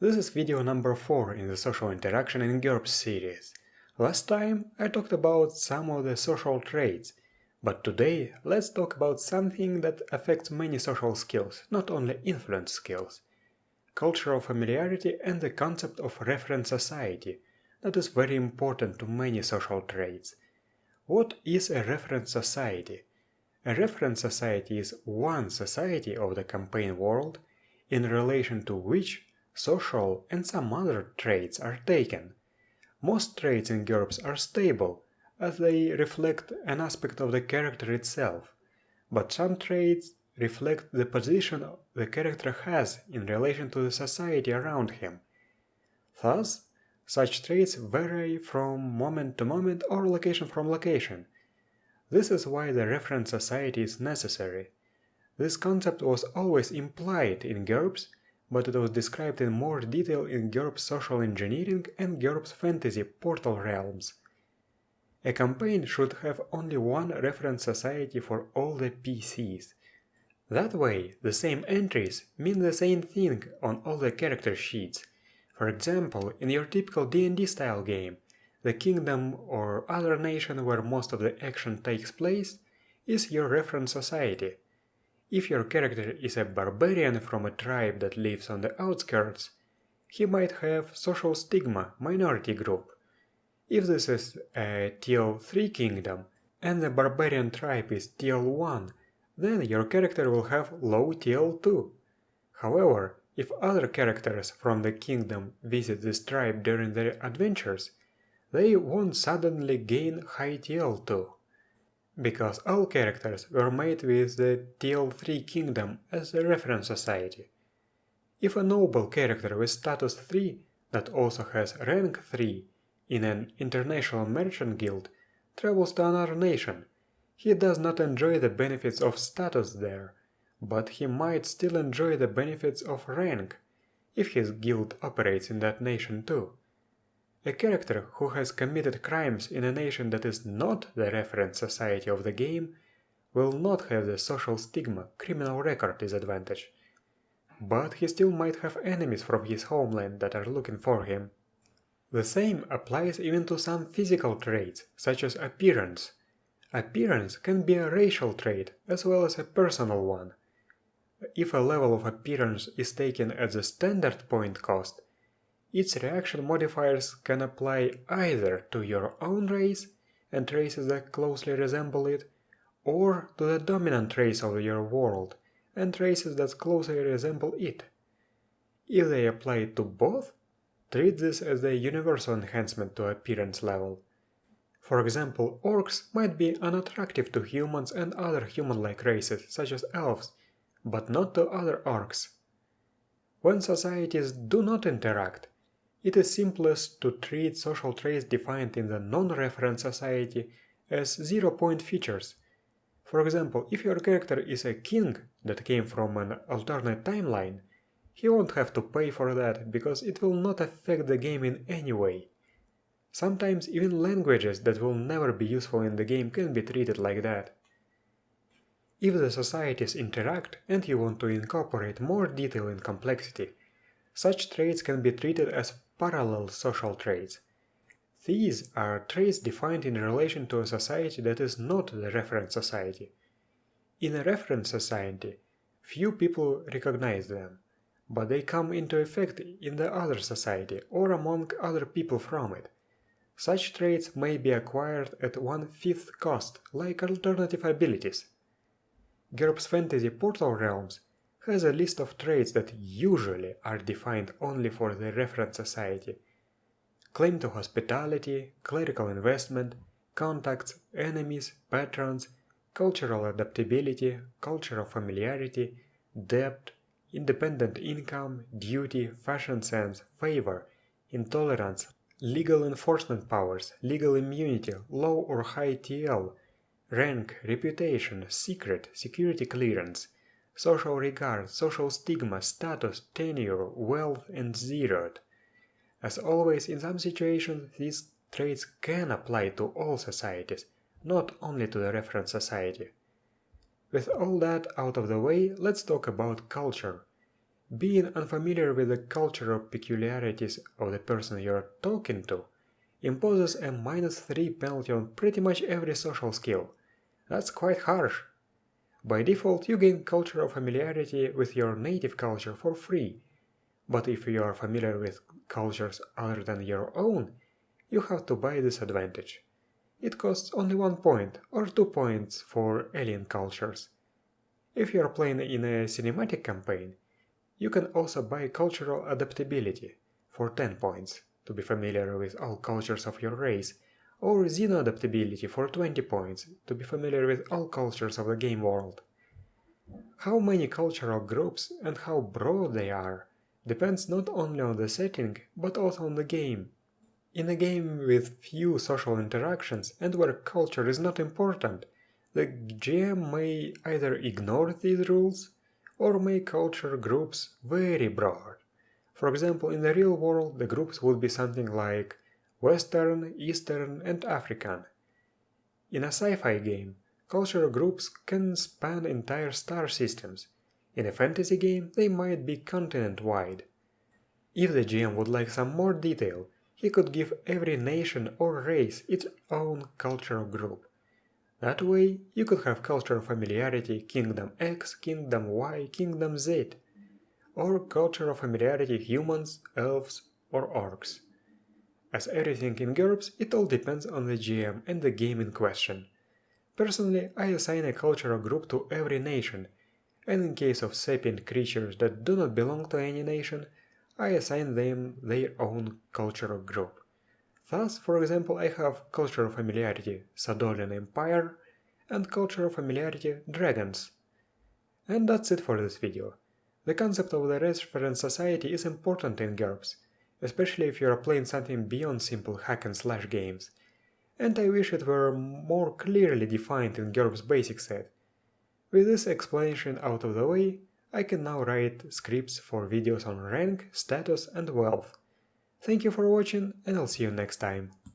This is video number 4 in the social interaction in GURPS series. Last time I talked about some of the social traits, but today let's talk about something that affects many social skills, not only influence skills. Cultural familiarity and the concept of reference society, that is very important to many social traits. What is a reference society? A reference society is one society of the campaign world in relation to which social and some other traits are taken. Most traits in GURPS are stable, as they reflect an aspect of the character itself, but some traits reflect the position the character has in relation to the society around him. Thus, such traits vary from moment to moment or location from location. This is why the reference society is necessary. This concept was always implied in GURPS, but it was described in more detail in GURPS Social Engineering and GURPS Fantasy Portal Realms. A campaign should have only one reference society for all the PCs. That way, the same entries mean the same thing on all the character sheets. For example, in your typical D&D style game, the kingdom or other nation where most of the action takes place is your reference society. If your character is a barbarian from a tribe that lives on the outskirts, he might have social stigma minority group. If this is a Tier 3 kingdom and the barbarian tribe is Tier 1, then your character will have low Tier 2. However, if other characters from the kingdom visit this tribe during their adventures, they won't suddenly gain high Tier 2. Because all characters were made with the Tier 3 kingdom as a reference society. If a noble character with status 3 that also has rank 3 in an international merchant guild travels to another nation, he does not enjoy the benefits of status there, but he might still enjoy the benefits of rank if his guild operates in that nation too. A character who has committed crimes in a nation that is not the reference society of the game will not have the social stigma criminal record disadvantage, but he still might have enemies from his homeland that are looking for him. The same applies even to some physical traits, such as appearance. Appearance can be a racial trait as well as a personal one. If a level of appearance is taken at the standard point cost, its reaction modifiers can apply either to your own race and races that closely resemble it, or to the dominant race of your world and races that closely resemble it. If they apply to both, treat this as a universal enhancement to appearance level. For example, orcs might be unattractive to humans and other human-like races, such as elves, but not to other orcs. When societies do not interact, it is simplest to treat social traits defined in the NonReference Society as zero-point features. For example, if your character is a king that came from an alternate timeline, he won't have to pay for that because it will not affect the game in any way. Sometimes even languages that will never be useful in the game can be treated like that. If the societies interact and you want to incorporate more detail and complexity, such traits can be treated as parallel social traits. These are traits defined in relation to a society that is not the reference society. In a reference society, few people recognize them, but they come into effect in the other society or among other people from it. Such traits may be acquired at 1/5 cost, like alternative abilities. GURPS Fantasy Portal Realms has a list of traits that usually are defined only for the reference society. Claim to hospitality, clerical investment, contacts, enemies, patrons, cultural adaptability, cultural familiarity, debt, independent income, duty, fashion sense, favor, intolerance, legal enforcement powers, legal immunity, low or high TL, rank, reputation, secret, security clearance, social regard, social stigma, status, tenure, wealth, and zeroed. As always, in some situations, these traits can apply to all societies, not only to the reference society. With all that out of the way, let's talk about culture. Being unfamiliar with the cultural peculiarities of the person you're talking to imposes a -3 penalty on pretty much every social skill. That's quite harsh. By default, you gain cultural familiarity with your native culture for free, but if you are familiar with cultures other than your own, you have to buy this advantage. It costs only 1 point or 2 points for alien cultures. If you are playing in a cinematic campaign, you can also buy cultural adaptability for 10 points to be familiar with all cultures of your race, or xeno-adaptability for 20 points to be familiar with all cultures of the game world. How many cultural groups and how broad they are depends not only on the setting, but also on the game. In a game with few social interactions and where culture is not important, the GM may either ignore these rules or make culture groups very broad. For example, in the real world, the groups would be something like Western, Eastern, and African. In a sci-fi game, cultural groups can span entire star systems. In a fantasy game, they might be continent-wide. If the GM would like some more detail, he could give every nation or race its own cultural group. That way, you could have cultural familiarity Kingdom X, Kingdom Y, Kingdom Z, or cultural familiarity humans, elves, or orcs. As everything in GURPS, it all depends on the GM and the game in question. Personally, I assign a cultural group to every nation, and in case of sapient creatures that do not belong to any nation, I assign them their own cultural group. Thus, for example, I have cultural familiarity Sadolian Empire and cultural familiarity Dragons. And that's it for this video. The concept of the Reference Society is important in GURPS, especially if you are playing something beyond simple hack-and-slash games, and I wish it were more clearly defined in GURPS basic set. With this explanation out of the way, I can now write scripts for videos on rank, status, and wealth. Thank you for watching, and I'll see you next time.